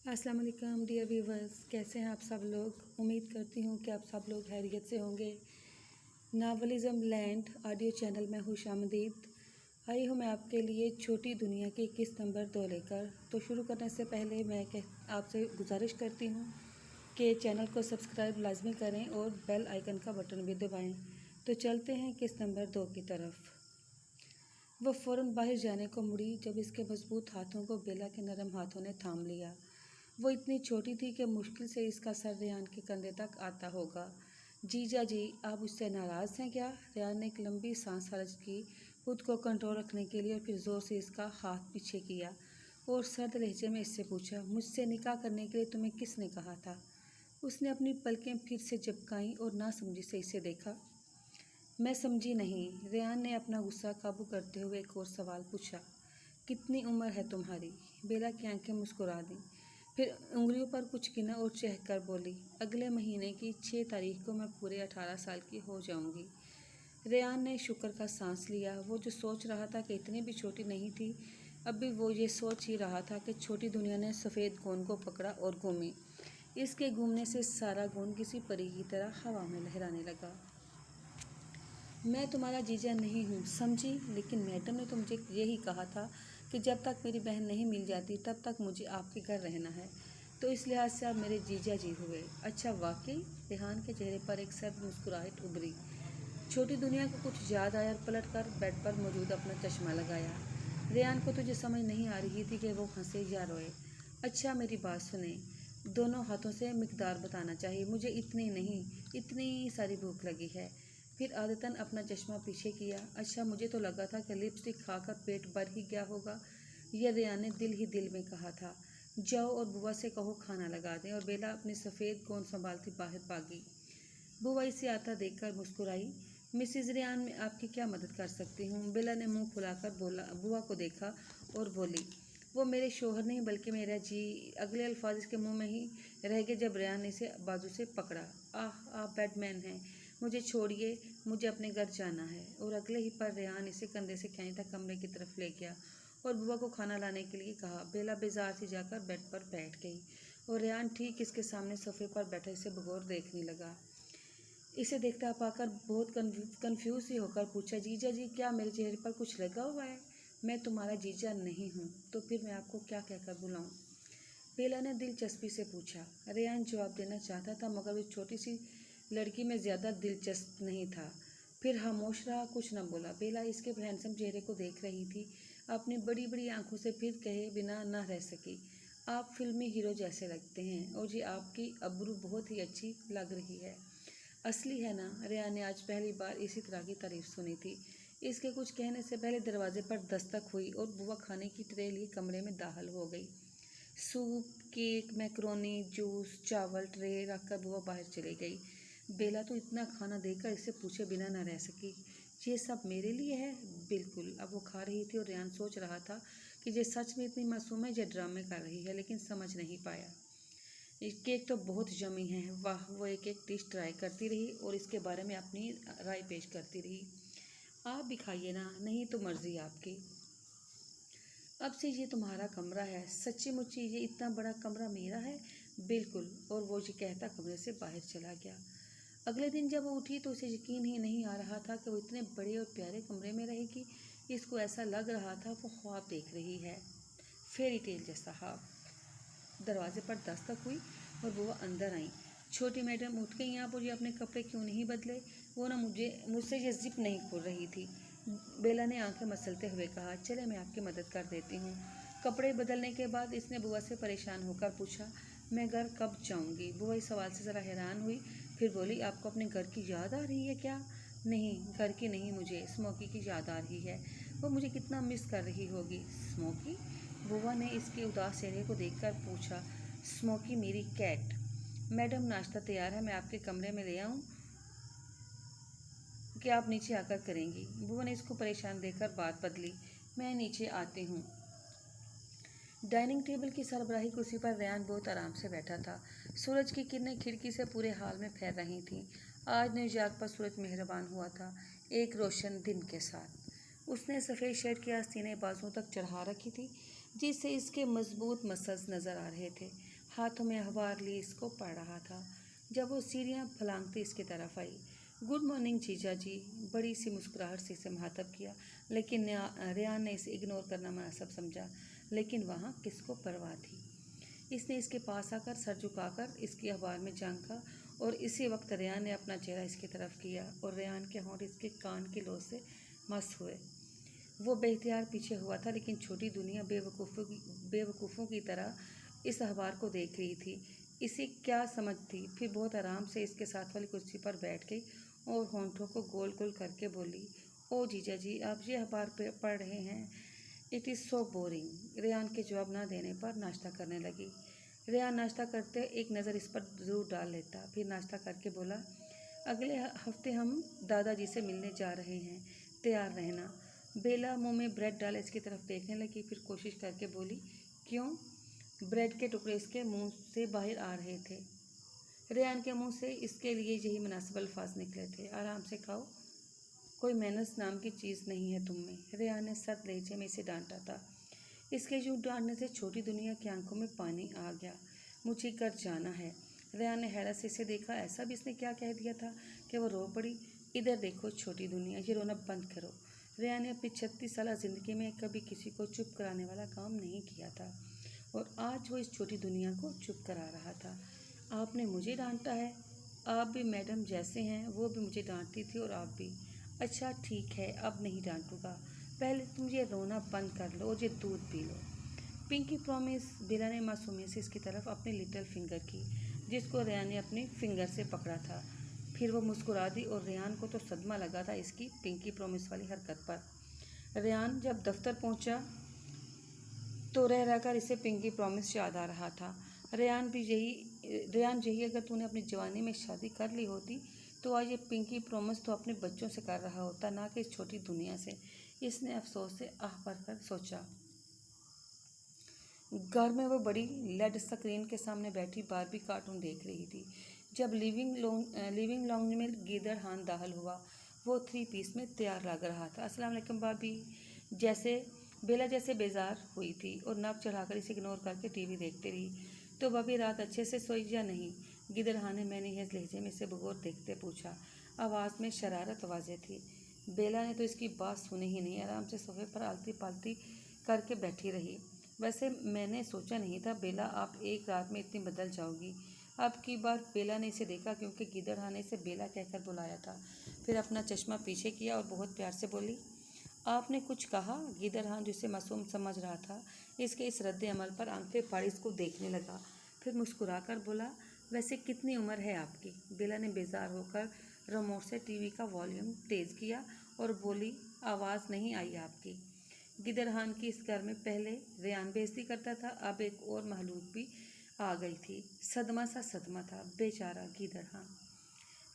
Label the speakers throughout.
Speaker 1: अस्सलाम वालेकुम dear viewers, कैसे हैं आप सब लोग। उम्मीद करती हूँ कि आप सब लोग खैरियत से होंगे। नावलिज़म लैंड ऑडियो चैनल में खुशामदीद। आई हूँ मैं आपके लिए छोटी दुनिया की किस्त नंबर 2 लेकर। तो शुरू करने से पहले मैं आपसे गुजारिश करती हूँ कि चैनल को सब्सक्राइब लाजमी करें और बेल आइकन का बटन भी दबाएँ। तो चलते हैं किस्त नंबर 2 की तरफ। वह फ़ौरन बाहर जाने को मुड़ी जब इसके मजबूत हाथों को बेला के नरम हाथों ने थाम लिया। वो इतनी छोटी थी कि मुश्किल से इसका सर रेहान के कंधे तक आता होगा। जीजा जी, आप उससे नाराज़ हैं क्या? रेहान ने एक लंबी सांस खर्च की खुद को कंट्रोल रखने के लिए और फिर ज़ोर से इसका हाथ पीछे किया और सर्द लहजे में इससे पूछा, मुझसे निकाह करने के लिए तुम्हें किसने कहा था? उसने अपनी पलकें फिर से झपकाईं और नासमझी से इसे देखा। मैं समझी नहीं। रेहान ने अपना गुस्सा काबू करते हुए एक और सवाल पूछा, कितनी उम्र है तुम्हारी? बेला की आंखें मुस्कुरा दीं, फिर उंगलियों पर कुछ गिना और चहकर बोली, अगले महीने की 6 तारीख को मैं पूरे 18 साल की हो जाऊंगी। रेहान ने शुक्र का सांस लिया। वो जो सोच रहा था कि इतनी भी छोटी नहीं थी, अब भी वो ये सोच ही रहा था कि छोटी दुनिया ने सफ़ेद गोंद को पकड़ा और घूमी। इसके घूमने से सारा गोंद किसी परी की तरह हवा में लहराने लगा। मैं तुम्हारा जीजा नहीं हूँ, समझी? लेकिन मैडम ने तो मुझे यही कहा था कि जब तक मेरी बहन नहीं मिल जाती तब तक मुझे आपके घर रहना है, तो इस लिहाज से आप मेरे जीजा जी हुए। अच्छा, वाकई? रेहान के चेहरे पर एक सर्द मुस्कुराहट उभरी। छोटी दुनिया को कुछ याद आया और पलट कर बेड पर मौजूद अपना चश्मा लगाया। रेहान को तुझे समझ नहीं आ रही थी कि वो हंसे या रोए। अच्छा, मेरी बात सुने। दोनों हाथों से मिकदार बताना चाहिए। मुझे इतनी नहीं, इतनी सारी भूख लगी है। फिर आदतन अपना चश्मा पीछे किया। अच्छा, मुझे तो लगा था कि लिपस्टिक खाकर पेट भर ही गया होगा। यह रेहान ने दिल ही दिल में कहा था। जाओ और बुआ से कहो खाना लगा दें। और बेला अपनी सफ़ेद गोंद संभालती बाहर भागी। बुआ इसे आता देखकर मुस्कुराई। मिसिज रेहान, मैं आपकी क्या मदद कर सकती हूँ? बेला ने मुंह फुलाकर बुआ को देखा और बोली, वो मेरे शोहर नहीं बल्कि मेरा जी। अगले अल्फाज इसके मुंह में ही रह गए जब रेहान ने इसे बाजू से पकड़ा। आह, आप बैडमैन हैं, मुझे छोड़िए, मुझे अपने घर जाना है। और अगले ही पर रेहान इसे कंधे से खींचता कमरे की तरफ ले गया और बुआ को खाना लाने के लिए कहा। बेला बेजार सी जाकर बेड पर बैठ गई और रेहान ठीक इसके सामने सोफे पर बैठा इसे बगौर देखने लगा। इसे देखता पाकर बहुत कन्फ्यूज ही होकर पूछा, जीजा जी, क्या मेरे चेहरे पर कुछ लगा हुआ है? मैं तुम्हारा जीजा नहीं हूँ, तो फिर मैं आपको क्या कहकर बुलाऊँ? बेला ने दिलचस्पी से पूछा। रेहान जवाब देना चाहता था मगर वो छोटी सी लड़की में ज़्यादा दिलचस्प नहीं था। फिर खामोश रहा, कुछ न बोला। बेला इसके हैंडसम चेहरे को देख रही थी, अपनी बड़ी बड़ी आंखों से फिर कहे बिना न रह सकी, आप फिल्मी हीरो जैसे लगते हैं और जी आपकी अब्रू बहुत ही अच्छी लग रही है। असली है ना? रेहान ने आज पहली बार इसी तरह की तारीफ सुनी थी। इसके कुछ कहने से पहले दरवाजे पर दस्तक हुई और बुआ खाने की ट्रे लिए कमरे में दाखिल हो गई। सूप, केक, मैक्रोनी, जूस, चावल ट्रे रखकर बुआ बाहर चली गई। बेला तो इतना खाना देकर इसे पूछे बिना न रह सकी, ये सब मेरे लिए है? बिल्कुल। अब वो खा रही थी और रेहान सोच रहा था कि ये सच में इतनी मासूम है या ड्रामे कर रही है, लेकिन समझ नहीं पाया। केक तो बहुत यम्मी है, वाह। वो एक एक डिश ट्राई करती रही और इसके बारे में अपनी राय पेश करती रही। आप भी खाइए ना, नहीं तो मर्जी आपकी। अब से ये तुम्हारा कमरा है। सच्ची मुच्ची ये इतना बड़ा कमरा मेरा है? बिल्कुल। और वो ये कहता कमरे से बाहर चला गया। अगले दिन जब वो उठी तो उसे यकीन ही नहीं आ रहा था कि वो इतने बड़े और प्यारे कमरे में रहेगी। इसको ऐसा लग रहा था वो ख्वाब देख रही है, फेरी टेल जैसा ख्वाब। दरवाजे पर दस्तक हुई और वो अंदर आई। छोटी मैडम, उठ गई आप? और ये अपने कपड़े क्यों नहीं बदले? वो ना मुझसे ये जिप नहीं खुल रही थी। बेला ने आंखें मसलते हुए कहा, चले मैं आपकी मदद कर देती हूँ। कपड़े बदलने के बाद इसने बुआ से परेशान होकर पूछा, मैं घर कब जाऊँगी? बुआ इस सवाल से ज़रा हैरान हुई, फिर बोली, आपको अपने घर की याद आ रही है क्या? नहीं, घर की नहीं, मुझे स्मोकी की याद आ रही है। वो मुझे कितना मिस कर रही होगी। स्मोकी? बुआ ने इसके उदास चेहरे को देखकर पूछा। स्मोकी मेरी कैट। मैडम, नाश्ता तैयार है, मैं आपके कमरे में ले आऊं कि आप नीचे आकर करेंगी? बुआ ने इसको परेशान देखकर बात बदली। मैं नीचे आती हूँ। डाइनिंग टेबल की सरबराही कुर्सी पर रेहान बहुत आराम से बैठा था। सूरज की किरणें खिड़की से पूरे हाल में फैल रही थीं। आज न्यूयॉर्क पर सूरज मेहरबान हुआ था, एक रोशन दिन के साथ। उसने सफ़ेद शर्ट की आस्तीनें बाजुओं तक चढ़ा रखी थी, जिससे इसके मजबूत मसल्स नज़र आ रहे थे। हाथों में अखबार लिए इसको पढ़ रहा था जब वो सीढ़ियाँ फलांगती इसकी तरफ आई। गुड मॉर्निंग जीजा जी, बड़ी सी मुस्कुराहट से इसे मुखातब किया, लेकिन रेहान ने इसे इग्नोर करना मुनासिब समझा। लेकिन वहाँ किसको परवाह थी। इसने इसके पास आकर सर झुकाकर इसकी अखबार में झांका और इसी वक्त रेहान ने अपना चेहरा इसकी तरफ किया और रेहान के होंठ इसके कान की लो से मस्त हुए। वो बेहतियार पीछे हुआ था, लेकिन छोटी दुनिया बेवकूफ़ों की तरह इस अखबार को देख रही थी। इसे क्या समझ थी। फिर बहुत आराम से इसके साथ वाली कुर्सी पर बैठ गई और होंठों को गोल गोल करके बोली, ओ जीजा जी, आप ये अखबार पढ़ रहे हैं? It is so boring. Rehan के जवाब न देने पर नाश्ता करने लगी। रेहान नाश्ता करते एक नज़र इस पर ज़रूर डाल लेता, फिर नाश्ता करके बोला, अगले हफ्ते हम दादाजी से मिलने जा रहे हैं, तैयार रहना। बेला मुंह में ब्रेड डाले इसकी तरफ देखने लगी, फिर कोशिश करके बोली, क्यों? ब्रेड के टुकड़े इसके मुंह से बाहर आ रहे थे। रेहान के मुंह से इसके लिए यही मुनासिब अल्फाज निकले थे, आराम से खाओ, कोई मैनर्स नाम की चीज़ नहीं है तुम में। रेहान ने सख्त लहजे में इसे डांटा था। इसके यूँ डांटने से छोटी दुनिया की आंखों में पानी आ गया। मुझे घर जाना है। रेहान ने हैरत से इसे देखा। ऐसा भी इसने क्या कह दिया था कि वो रो पड़ी। इधर देखो छोटी दुनिया, ये रोना बंद करो। रेहान ने अपनी 36 साल ज़िंदगी में कभी किसी को चुप कराने वाला काम नहीं किया था और आज वो इस छोटी दुनिया को चुप करा रहा था। आपने मुझे डांटा है? आप भी मैडम जैसे हैं, वो भी मुझे डांटती थी और आप भी। अच्छा ठीक है, अब नहीं डांटूंगा, पहले तुम ये रोना बंद कर लो और ये दूध पी लो। Pinky promise. बेला ने मासूमियत से इसकी तरफ अपनी लिटिल फिंगर की, जिसको रेहान ने अपनी फिंगर से पकड़ा था। फिर वो मुस्कुरा दी और रेहान को तो सदमा लगा था इसकी पिंकी प्रॉमिस वाली हरकत पर। रेहान जब दफ्तर पहुंचा तो रह रहकर इसे पिंकी प्रॉमिस याद आ रहा था। रेहान यही अगर तूने अपनी जवानी में शादी कर ली होती तो आज ये पिंकी प्रॉमिस तो अपने बच्चों से कर रहा होता, ना कि इस छोटी दुनिया से। इसने अफसोस से आह भरकर सोचा। घर में वो बड़ी लेड स्क्रीन के सामने बैठी बारबी कार्टून देख रही थी जब लिविंग लॉन्ज में गीदड़-हान दाखिल हुआ। वो 3 पीस में तैयार लग रहा था। अस्सलाम वालेकुम भाभी। बेला जैसे बेजार हुई थी और नाक चढ़ाकर इसे इग्नोर करके टीवी देखती रही। तो भाभी रात अच्छे से सोई या नहीं? गीदड़-हान ने मैनियस लहजे में इसे बगौर देखते पूछा। आवाज़ में शरारत वाज़ेह थी। बेला ने तो इसकी बात सुनी ही नहीं, आराम से सोफे पर आलती पालती करके बैठी रही। वैसे मैंने सोचा नहीं था बेला आप एक रात में इतनी बदल जाओगी। अब की बार बेला ने इसे देखा क्योंकि गीदड़-हान ने इसे बेला कहकर बुलाया था। फिर अपना चश्मा पीछे किया और बहुत प्यार से बोली, आपने कुछ कहा? गीदड़-हान जिसे मासूम समझ रहा था इसके इस रद्द अमल पर आंखें फाड़ी इसको देखने लगा। फिर मुस्कुराकर बोला, वैसे कितनी उम्र है आपकी? बेला ने बेजार होकर रिमोट से टीवी का वॉल्यूम तेज़ किया और बोली, आवाज़ नहीं आई आपकी। गीदड़-हान की इस घर में पहले रेहान बेइज्जती करता था, अब एक और महलूक भी आ गई थी। सदमा सा सदमा था, बेचारा गीदड़-हान।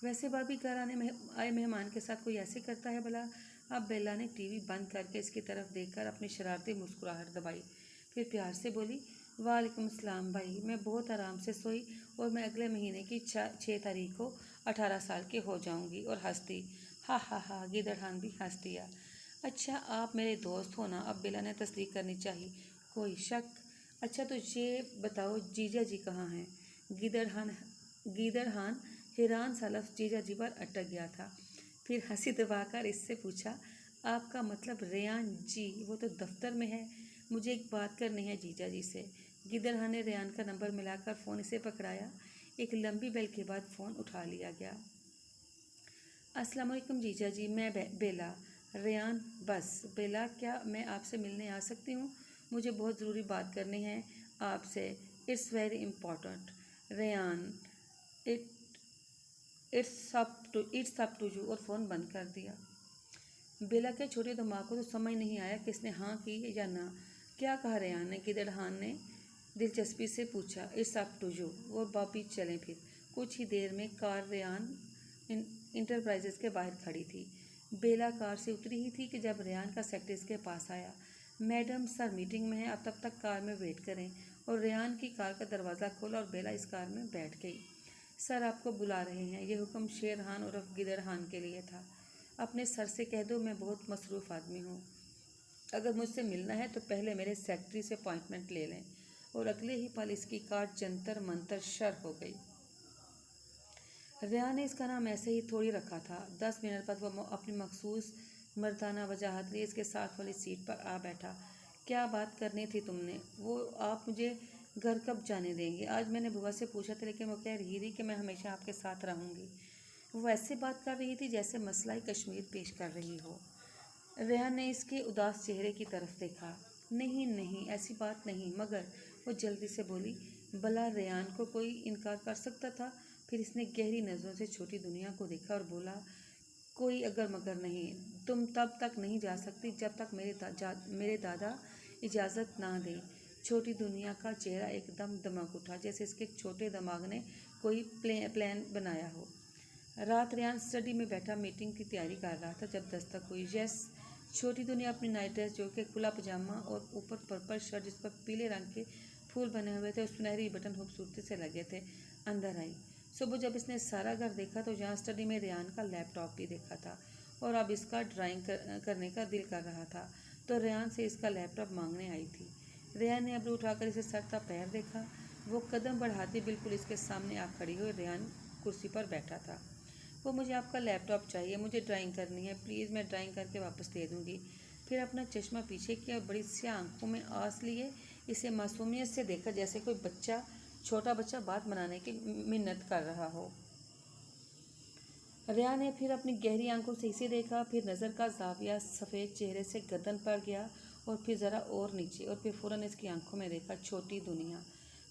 Speaker 1: वैसे भाभी घर आए मेहमान के साथ कोई ऐसे करता है भला? अब बेला ने टीवी बंद करके इसकी तरफ देखकर अपनी शरारती मुस्कुराहट दबाई। फिर प्यार से बोली, वालेकुम सलाम भाई, मैं बहुत आराम से सोई और मैं अगले महीने की 6 तारीख को 18 साल की हो जाऊंगी। और हंसती। हा हा हा। गीदड़-हान भी हंस दिया। अच्छा आप मेरे दोस्त हो ना? अब बेला ने तस्दीक करनी चाहिए। कोई शक? अच्छा तो ये बताओ जीजा जी कहाँ हैं? गीदड़-हान हैरान सा लफ्ज़ जीजा जी पर अटक गया था। फिर हंसी दबाकर इससे पूछा, आपका मतलब रेहान जी? वो तो दफ्तर में है, मुझे एक बात करनी है जीजा जी से। गीदड़-हान ने रेहान का नंबर मिलाकर फ़ोन इसे पकड़ाया। एक लंबी बेल के बाद फ़ोन उठा लिया गया। अस्सलाम वालेकुम जीजा जी, मैं बेला। रेहान, बस बेला, क्या मैं आपसे मिलने आ सकती हूँ? मुझे बहुत ज़रूरी बात करनी है आपसे। It's very important. Rehan, it it's up to you. और फ़ोन बंद कर दिया। बेला के छोटे दिमाग को तो समझ नहीं आया कि इसने हाँ की या ना। क्या कहा रेहान ने? गीदड़-हान ने दिलचस्पी से पूछा। It's up to you. और वापिस चलें। फिर कुछ ही देर में कार रेहान इंटरप्राइजेज के बाहर खड़ी थी। बेला कार से उतरी ही थी कि जब रेहान का सेक्रेटरी इसके पास आया। मैडम सर मीटिंग में है, अब तब तक कार में वेट करें। और रेहान की कार का दरवाज़ा खोला और बेला इस कार में बैठ गई। सर आपको बुला रहे हैं। यह हुक्म शेर-हान उर्फ गीदड़-हान के लिए था। अपने सर से कह दो मैं बहुत मसरूफ़ आदमी हूँ। अगर मुझसे मिलना है तो पहले मेरे सेक्रेटरी से अपॉइंटमेंट ले लें। और अगले ही पल इसकी काट जंतर मंतर शर हो गई। रेहान ने इसका नाम ऐसे ही थोड़ी रखा था। 10 मिनट बाद वह अपनी मखसूस मर्दाना वजाहत लिए इसके साथ वाली सीट पर आ बैठा। क्या बात करनी थी तुमने? वो आप मुझे घर कब जाने देंगे? आज मैंने बुआ से पूछा था, लेकिन वो कह रही थी कि मैं हमेशा आपके साथ रहूँगी। वो ऐसे बात कर रही थी जैसे मसला कश्मीर पेश कर रही हो। रेहान ने इसके उदास चेहरे की तरफ देखा। नहीं नहीं, ऐसी बात नहीं। मगर वो जल्दी से बोली, भला रेहान को कोई इनकार कर सकता था? फिर इसने गहरी नज़रों से छोटी दुनिया को देखा और बोला, कोई अगर मगर नहीं। तुम तब तक नहीं जा सकती जब तक मेरे दादा इजाज़त ना दें। छोटी दुनिया का चेहरा एकदम दमक उठा, जैसे इसके छोटे दिमाग ने कोई प्लान बनाया हो। रात रेहान स्टडी में बैठा मीटिंग की तैयारी कर रहा था जब दस्तक हुई। यस। छोटी दुनिया अपनी नाइट ड्रेस जो कि खुला पजामा और ऊपर पर्पल शर्ट जिस पर पीले रंग के फूल बने हुए थे और सुनहरी बटन खूबसूरती से लगे थे, अंदर आई। सुबह जब इसने सारा घर देखा तो यहाँ स्टडी में रेहान का लैपटॉप भी देखा था और अब इसका ड्राइंग करने का दिल कर रहा था, तो रेहान से इसका लैपटॉप मांगने आई थी। रेहान ने अबरू उठाकर इसे सर का पैर देखा। वो कदम बढ़ाती बिल्कुल इसके सामने आ खड़ी हुई। रेहान कुर्सी पर बैठा था। वो, मुझे आपका लैपटॉप चाहिए, मुझे ड्राइंग करनी है, प्लीज़, मैं ड्राइंग करके वापस दे दूँगी। फिर अपना चश्मा पीछे किया और बड़ी सी आंखों में आंस लिए इसे मासूमियत से देखा, जैसे कोई छोटा बच्चा बात बनाने की मिन्नत कर रहा हो। रेहान ने फिर अपनी गहरी आंखों से इसे देखा, फिर नज़र का जाविया सफ़ेद चेहरे से गर्दन पर गया और फिर ज़रा और नीचे, और फिर फ़ौरन इसकी आंखों में देखा छोटी दुनिया।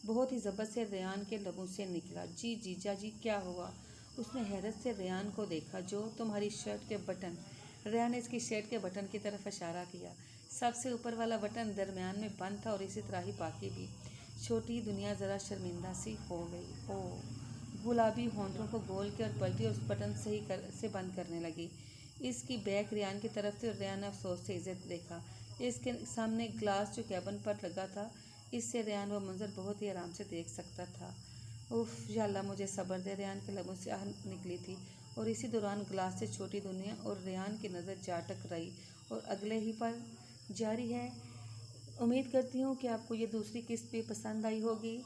Speaker 1: बहुत ही ज़बत से रेहान के लबों से निकला, जी जीजा जी, क्या हुआ? उसने हैरत से रेहान को देखा। जो तुम्हारी शर्ट के बटन। रेहान ने इसकी शर्ट के बटन की तरफ इशारा किया। सबसे ऊपर वाला बटन दरमियान में बंद था और इसी तरह ही बाकी भी। छोटी दुनिया ज़रा शर्मिंदा सी हो गई। ओह। गुलाबी होंठों को गोल के और पलटी और उस बटन से बंद करने लगी। इसकी बैक रेहान की तरफ से और रेहान ने अफसोस से इसे देखा। इसके सामने ग्लास जो कैबिन पर लगा था, इससे रेहान वो मंजर बहुत ही आराम से देख सकता था। उफ, या अल्लाह मुझे सब्र दे, रेहान के लबों से आह निकली थी और इसी दौरान ग्लास से छोटी दुनिया और रेहान की नज़र जा टकराई और अगले ही पल जारी है। उम्मीद करती हूँ कि आपको ये दूसरी किस्त भी पसंद आई होगी।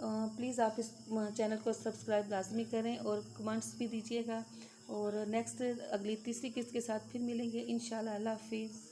Speaker 1: प्लीज़ आप इस चैनल को सब्सक्राइब लाजमी करें और कमेंट्स भी दीजिएगा। और नेक्स्ट अगली तीसरी किस्त के साथ फिर मिलेंगे इंशाल्लाह। अल्लाह हाफिज़।